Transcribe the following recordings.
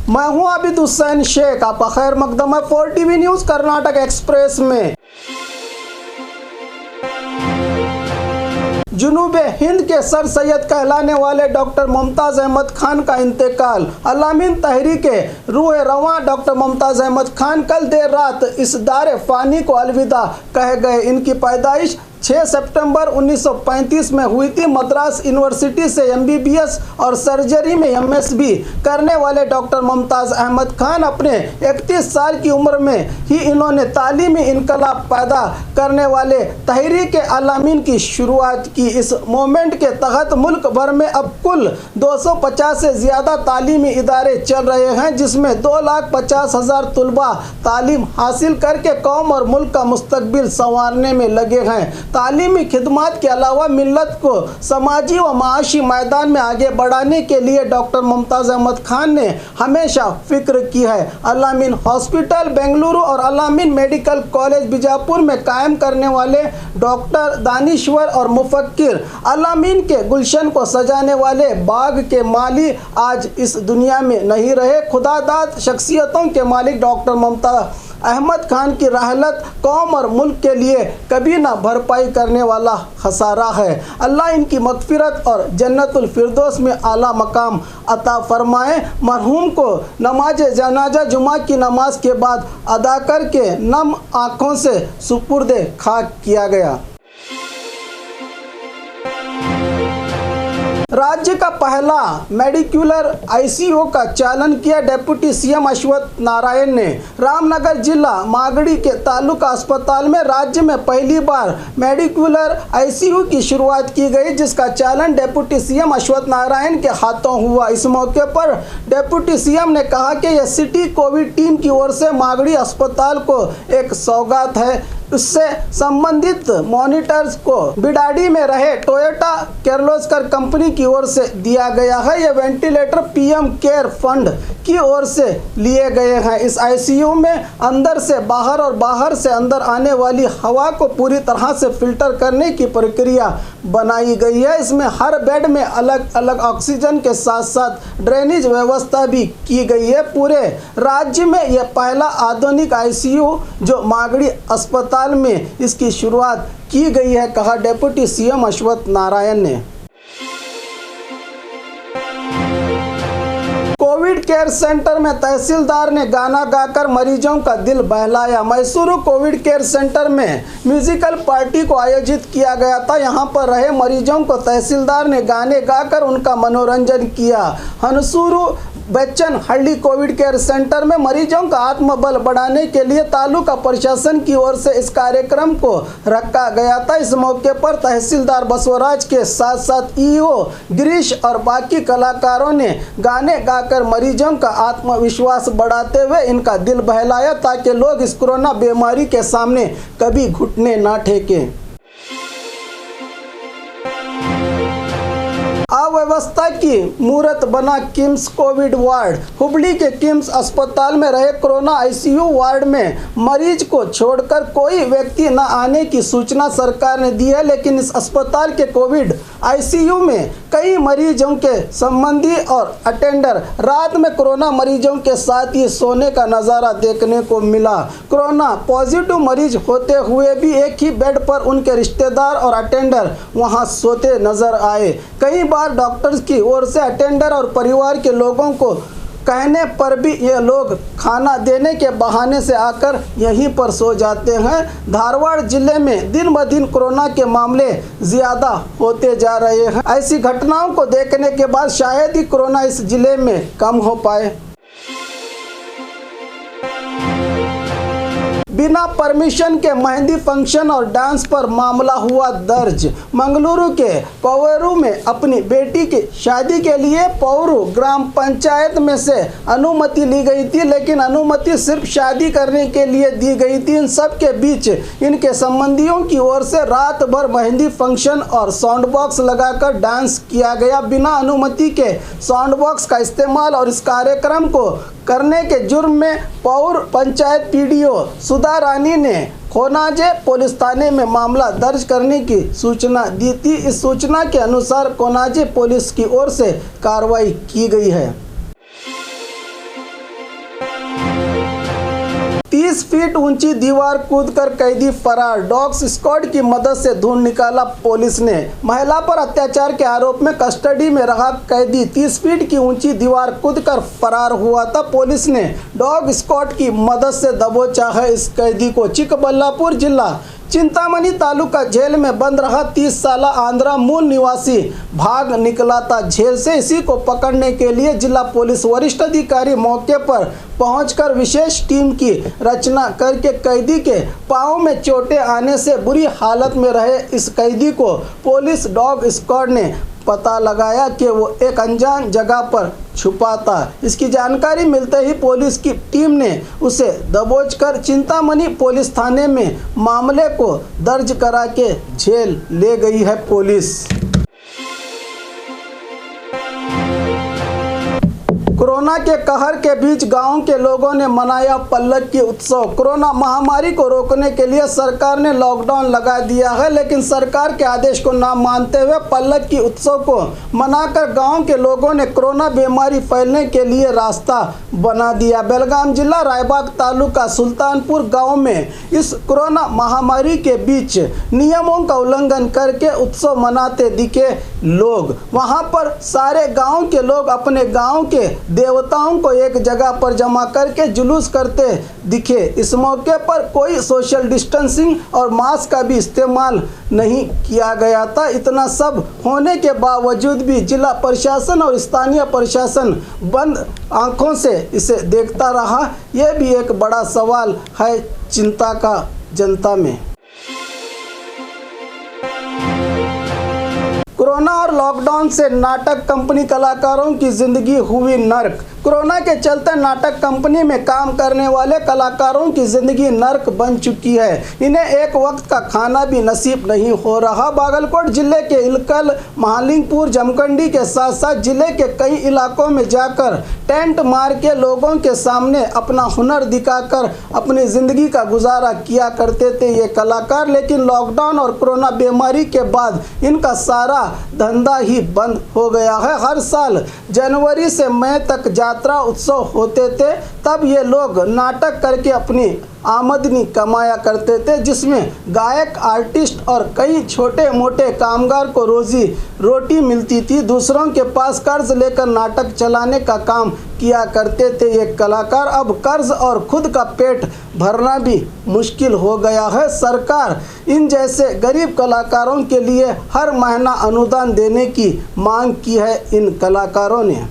मैं हूं आबिद हुसैन शेख, आपका खैर मकदम है 4TV न्यूज़ कर्नाटक एक्सप्रेस में। जुनूब हिंद के सर सैयद कहलाने वाले डॉक्टर मुमताज़ अहमद खान का इंतकाल। अलामीन तहरीक रूह रवां डॉक्टर मुमताज़ अहमद खान कल देर रात इस दार फ़ानी को अलविदा कह गए। इनकी पैदाइश 6 सितंबर 1935 में हुई थी। मद्रास यूनिवर्सिटी से MBBS और सर्जरी में MSB करने वाले डॉक्टर मुमताज़ अहमद खान अपने 31 साल की उम्र में ही इन्होंने तालीमी इनकलाब पैदा करने वाले तहरीक अलामीन की शुरुआत की। इस मूवमेंट के तहत मुल्क भर में अब कुल 250 से ज़्यादा तालीमी इदारे चल रहे हैं, जिसमें 2,50,000 तलबा तालीम हासिल करके कौम और मुल्क का मुस्तकबिल संवारने में लगे हैं। तालीमी खिदमत के अलावा मिल्लत को समाजी व माशी मैदान में आगे बढ़ाने के लिए डॉक्टर मुमताज़ अहमद खान ने हमेशा फिक्र की है। अलामीन हॉस्पिटल बेंगलुरु और अलामीन मेडिकल कॉलेज बीजापुर में कायम करने वाले डॉक्टर दानिश्वर और मुफक्किर, अलामीन के गुलशन को सजाने वाले बाग के माली आज इस दुनिया में नहीं रहे। खुदादाद शख्सियतों के मालिक डॉक्टर मुमताज़ अहमद खान की रहलत कौम और मुल्क के लिए कभी ना भरपाई करने वाला खसारा है। अल्लाह इनकी मगफिरत और जन्नतुल फिरदौस में आला मकाम अता फरमाए। मरहूम को नमाज जनाजा जुमा की नमाज के बाद अदा करके नम आँखों से सुपुर्दे खाक किया गया। राज्य का पहला मेडिक्यूलर ICU का चालन किया डिप्टी CM अश्वत्थ नारायण ने। रामनगर जिला मागड़ी के तालुका अस्पताल में राज्य में पहली बार मेडिक्यूलर ICU की शुरुआत की गई, जिसका चालन डिप्टी CM अश्वत्थ नारायण के हाथों हुआ। इस मौके पर डिप्टी CM ने कहा कि यह सिटी कोविड टीम की ओर से मागड़ी अस्पताल को एक सौगात है। उससे संबंधित मॉनिटर्स को बिडाडी में रहे टोयोटा किर्लोस्कर कंपनी की ओर से दिया गया है। यह वेंटिलेटर PM केयर फंड की ओर से लिए गए हैं। इस ICU में अंदर से बाहर और बाहर से अंदर आने वाली हवा को पूरी तरह से फिल्टर करने की प्रक्रिया बनाई गई है। इसमें हर बेड में अलग अलग ऑक्सीजन के साथ साथ ड्रेनेज व्यवस्था भी की गई है। पूरे राज्य में यह पहला आधुनिक ICU जो मागड़ी अस्पताल में इसकी शुरुआत की गई है, कहा डिप्टी CM अश्वत्थ नारायण ने। कोविड केयर सेंटर में तहसीलदार ने गाना गाकर मरीजों का दिल बहलाया। मैसूरू कोविड केयर सेंटर में म्यूजिकल पार्टी को आयोजित किया गया था। यहां पर रहे मरीजों को तहसीलदार ने गाने गाकर उनका मनोरंजन किया। हनसूरू बच्चन हल्ली कोविड केयर सेंटर में मरीजों का आत्मबल बढ़ाने के लिए तालुका प्रशासन की ओर से इस कार्यक्रम को रखा गया था। इस मौके पर तहसीलदार बसवराज के साथ साथ EO गिरीश और बाकी कलाकारों ने गाने गाकर मरीजों का आत्मविश्वास बढ़ाते हुए इनका दिल बहलाया, ताकि लोग इस कोरोना बीमारी के सामने कभी घुटने ना टेकें। अव्यवस्था की मूरत बना किम्स कोविड वार्ड। हुबली के किम्स अस्पताल में रहे कोरोना ICU वार्ड में मरीज को छोड़कर कोई व्यक्ति न आने की सूचना सरकार ने दी है, लेकिन इस अस्पताल के कोविड ICU में कई मरीजों के संबंधी और अटेंडर रात में कोरोना मरीजों के साथ ही सोने का नज़ारा देखने को मिला। कोरोना पॉजिटिव मरीज होते हुए भी एक ही बेड पर उनके रिश्तेदार और अटेंडर वहां सोते नजर आए। कई बार डॉक्टर्स की ओर से अटेंडर और परिवार के लोगों को कहने पर भी ये लोग खाना देने के बहाने से आकर यहीं पर सो जाते हैं। धारवाड़ जिले में दिन ब दिन कोरोना के मामले ज़्यादा होते जा रहे हैं। ऐसी घटनाओं को देखने के बाद शायद ही कोरोना इस जिले में कम हो पाए। बिना परमिशन के मेहंदी फंक्शन और डांस पर मामला हुआ दर्ज। मंगलुरु के पवेरू में अपनी बेटी की शादी के लिए पवेरू ग्राम पंचायत में से अनुमति ली गई थी, लेकिन अनुमति सिर्फ शादी करने के लिए दी गई थी। इन सब के बीच इनके संबंधियों की ओर से रात भर मेहंदी फंक्शन और साउंड बॉक्स लगाकर डांस किया गया। बिना अनुमति के साउंड बॉक्स का इस्तेमाल और इस कार्यक्रम को करने के जुर्म में पौर पंचायत PDO सुधा रानी ने कोनाजे पुलिस थाने में मामला दर्ज करने की सूचना दी थी। इस सूचना के अनुसार कोनाजे पुलिस की ओर से कार्रवाई की गई है। 30 फीट ऊंची दीवार कूदकर कैदी फरार, डॉग स्क्वाड की मदद से ढूंढ निकाला पुलिस ने। महिला पर अत्याचार के आरोप में कस्टडी में रहा कैदी 30 फीट की ऊंची दीवार कूदकर फरार हुआ था। पुलिस ने डॉग स्क्वाड की मदद से दबोचा है इस कैदी को। चिकबल्लापुर जिला चिंतामणि तालुका जेल में बंद रहा 30 साला आंध्रा मूल निवासी भाग निकला था जेल से। इसी को पकड़ने के लिए जिला पुलिस वरिष्ठ अधिकारी मौके पर पहुंचकर विशेष टीम की रचना करके कैदी के पांव में चोटें आने से बुरी हालत में रहे इस कैदी को पुलिस डॉग स्क्वाड ने पता लगाया कि वो एक अनजान जगह पर छुपा था। इसकी जानकारी मिलते ही पुलिस की टीम ने उसे दबोचकर चिंतामणि पुलिस थाने में मामले को दर्ज करा के जेल ले गई है पुलिस। कोरोना के कहर के बीच गांव के लोगों ने मनाया पल्लक्की उत्सव। कोरोना महामारी को रोकने के लिए सरकार ने लॉकडाउन लगा दिया है, लेकिन सरकार के आदेश को ना मानते हुए पल्लक्की उत्सव को मनाकर गांव के लोगों ने कोरोना बीमारी फैलने के लिए रास्ता बना दिया। बेलगाम जिला रायबाग तालुका सुल्तानपुर गाँव में इस कोरोना महामारी के बीच नियमों का उल्लंघन करके उत्सव मनाते दिखे लोग। वहां पर सारे गाँव के लोग अपने गाँव के देवताओं को एक जगह पर जमा करके जुलूस करते दिखे। इस मौके पर कोई सोशल डिस्टेंसिंग और मास्क का भी इस्तेमाल नहीं किया गया था। इतना सब होने के बावजूद भी जिला प्रशासन और स्थानीय प्रशासन बंद आंखों से इसे देखता रहा। यह भी एक बड़ा सवाल है चिंता का जनता में। कोरोना और लॉकडाउन से नाटक कंपनी कलाकारों की जिंदगी हुई नर्क। कोरोना के चलते नाटक कंपनी में काम करने वाले कलाकारों की जिंदगी नर्क बन चुकी है। इन्हें एक वक्त का खाना भी नसीब नहीं हो रहा। बागलकोट जिले के इलकल, महालिंगपुर, जमखंडी के साथ साथ जिले के कई इलाकों में जाकर टेंट मार के लोगों के सामने अपना हुनर दिखाकर अपनी ज़िंदगी का गुजारा किया करते थे ये कलाकार। लेकिन लॉकडाउन और कोरोना बीमारी के बाद इनका सारा धंधा ही बंद हो गया है। हर साल जनवरी से मई तक यात्रा उत्सव होते थे, तब ये लोग नाटक करके अपनी आमदनी कमाया करते थे, जिसमें गायक, आर्टिस्ट और कई छोटे मोटे कामगार को रोजी रोटी मिलती थी। दूसरों के पास कर्ज लेकर नाटक चलाने का काम किया करते थे ये कलाकार। अब कर्ज और खुद का पेट भरना भी मुश्किल हो गया है। सरकार इन जैसे गरीब कलाकारों के लिए हर महीना अनुदान देने की मांग की है इन कलाकारों ने।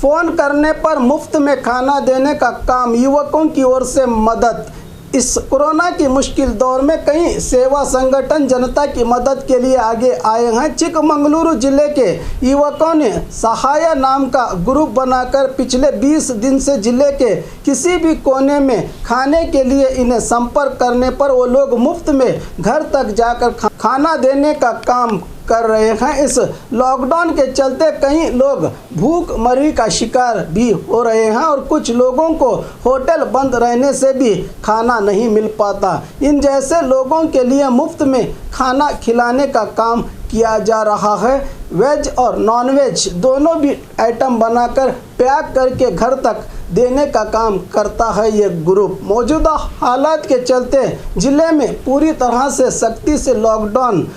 फ़ोन करने पर मुफ्त में खाना देने का काम, युवकों की ओर से मदद। इस कोरोना की मुश्किल दौर में कई सेवा संगठन जनता की मदद के लिए आगे आए हैं। चिकमंगलुरु जिले के युवकों ने सहाय नाम का ग्रुप बनाकर पिछले 20 दिन से जिले के किसी भी कोने में खाने के लिए इन्हें संपर्क करने पर वो लोग मुफ्त में घर तक जाकर खाना देने का काम कर रहे हैं। इस लॉकडाउन के चलते कई लोग भूखमरी का शिकार भी हो रहे हैं और कुछ लोगों को होटल बंद रहने से भी खाना नहीं मिल पाता। इन जैसे लोगों के लिए मुफ्त में खाना खिलाने का काम किया जा रहा है। वेज और नॉन वेज दोनों भी आइटम बनाकर पैक करके घर तक देने का काम करता है ये ग्रुप। मौजूदा हालात के चलते ज़िले में पूरी तरह से सख्ती से लॉकडाउन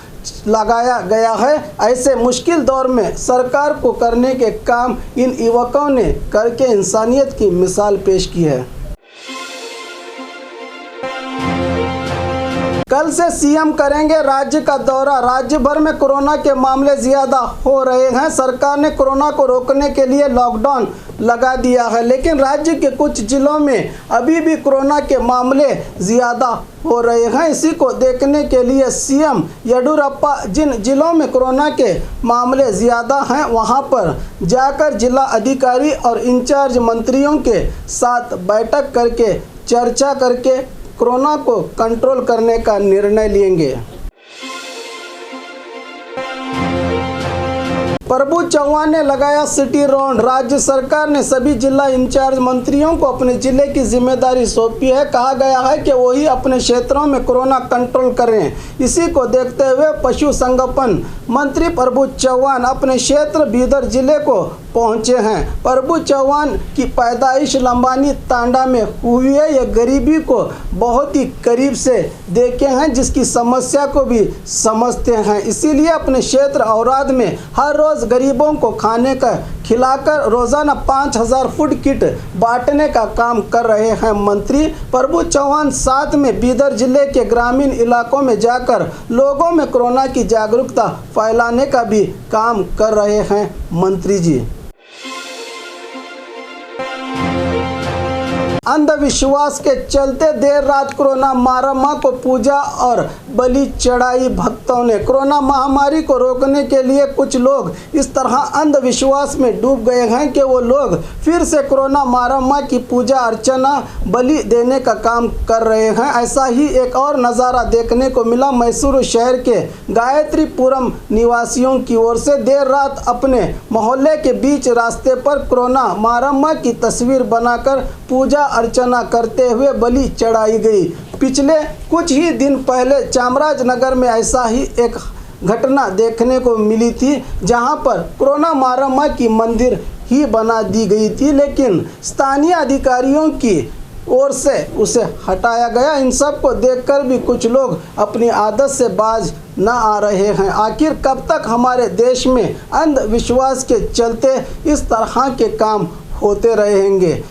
लगाया गया है। ऐसे मुश्किल दौर में सरकार को करने के काम इन युवकों ने करके इंसानियत की मिसाल पेश की है। कल से सीएम करेंगे राज्य का दौरा। राज्य भर में कोरोना के मामले ज़्यादा हो रहे हैं। सरकार ने कोरोना को रोकने के लिए लॉकडाउन लगा दिया है, लेकिन राज्य के कुछ जिलों में अभी भी कोरोना के मामले ज़्यादा हो रहे हैं। इसी को देखने के लिए सीएम येडियुरप्पा जिन जिलों में कोरोना के मामले ज़्यादा हैं वहां पर जाकर जिला अधिकारी और इंचार्ज मंत्रियों के साथ बैठक करके चर्चा करके कोरोना को कंट्रोल करने का निर्णय लेंगे। प्रभु चौहान ने लगाया सिटी राउंड। राज्य सरकार ने सभी जिला इंचार्ज मंत्रियों को अपने जिले की जिम्मेदारी सौंपी है। कहा गया है कि वही अपने क्षेत्रों में कोरोना कंट्रोल करें। इसी को देखते हुए पशु संगोपन मंत्री प्रभु चौहान अपने क्षेत्र बीदर जिले को पहुंचे हैं। प्रभु चौहान की पैदाइश लंबानी तांडा में हुई है। यह गरीबी को बहुत ही करीब से देखे हैं, जिसकी समस्या को भी समझते हैं। इसीलिए अपने क्षेत्र औराद में हर रोज़ गरीबों को खाने का खिलाकर रोज़ाना 5000 फूड किट बांटने का काम कर रहे हैं। मंत्री प्रभु चौहान साथ में बीदर जिले के ग्रामीण इलाकों में जाकर लोगों में कोरोना की जागरूकता फैलाने का भी काम कर रहे हैं। मंत्री जी अंधविश्वास के चलते देर रात कोरोना मारम्मा को पूजा और बलि चढ़ाई। भक्तों ने कोरोना महामारी को रोकने के लिए कुछ लोग इस तरह अंधविश्वास में डूब गए हैं कि वो लोग फिर से कोरोना मारम्मा की पूजा अर्चना बलि देने का काम कर रहे हैं। ऐसा ही एक और नज़ारा देखने को मिला मैसूर शहर के गायत्रीपुरम निवासियों की ओर से। देर रात अपने मोहल्ले के बीच रास्ते पर कोरोना मारम्मा की तस्वीर बनाकर पूजा अर्चना करते हुए बलि चढ़ाई गई। पिछले कुछ ही दिन पहले चामराजनगर में ऐसा ही एक घटना देखने को मिली थी, जहां पर कोरोना मारम्मा की मंदिर ही बना दी गई थी, लेकिन स्थानीय अधिकारियों की ओर से उसे हटाया गया। इन सब को देखकर भी कुछ लोग अपनी आदत से बाज न आ रहे हैं। आखिर कब तक हमारे देश में अंधविश्वास के चलते इस तरह के काम होते रहेंगे।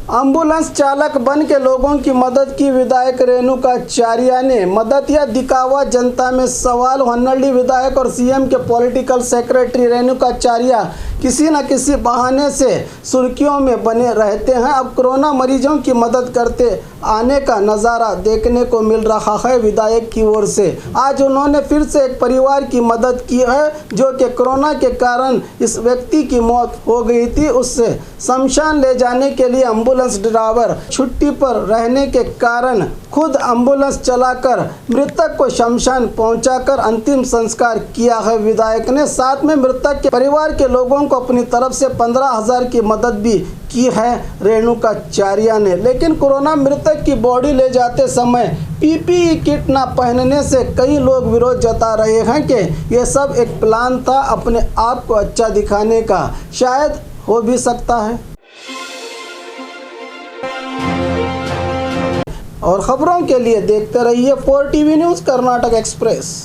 एम्बुलेंस चालक बन के लोगों की मदद की विधायक रेणुकाचार्य ने। मदद या दिखावा जनता में सवाल। होन्नडी विधायक और सीएम के पॉलिटिकल सेक्रेटरी रेणुकाचार्य किसी न किसी बहाने से सुर्खियों में बने रहते हैं। अब कोरोना मरीजों की मदद करते आने का नज़ारा देखने को मिल रहा है विधायक की ओर से। आज उन्होंने फिर से एक परिवार की मदद की है, जो कि कोरोना के कारण इस व्यक्ति की मौत हो गई थी। उससे शमशान ले जाने के लिए एम्बुलेंस ड्राइवर छुट्टी पर रहने के कारण खुद एम्बुलेंस चलाकर मृतक को शमशान पहुंचाकर अंतिम संस्कार किया है विधायक ने। साथ में मृतक के परिवार के लोगों को अपनी तरफ से 15,000 की मदद भी की है रेणुकाचार्य ने। लेकिन कोरोना मृतक की बॉडी ले जाते समय पीपीई किट न पहनने से कई लोग विरोध जता रहे हैं कि यह सब एक प्लान था अपने आप को अच्छा दिखाने का। शायद हो भी सकता है। और खबरों के लिए देखते रहिए 4 TV न्यूज़ कर्नाटक एक्सप्रेस।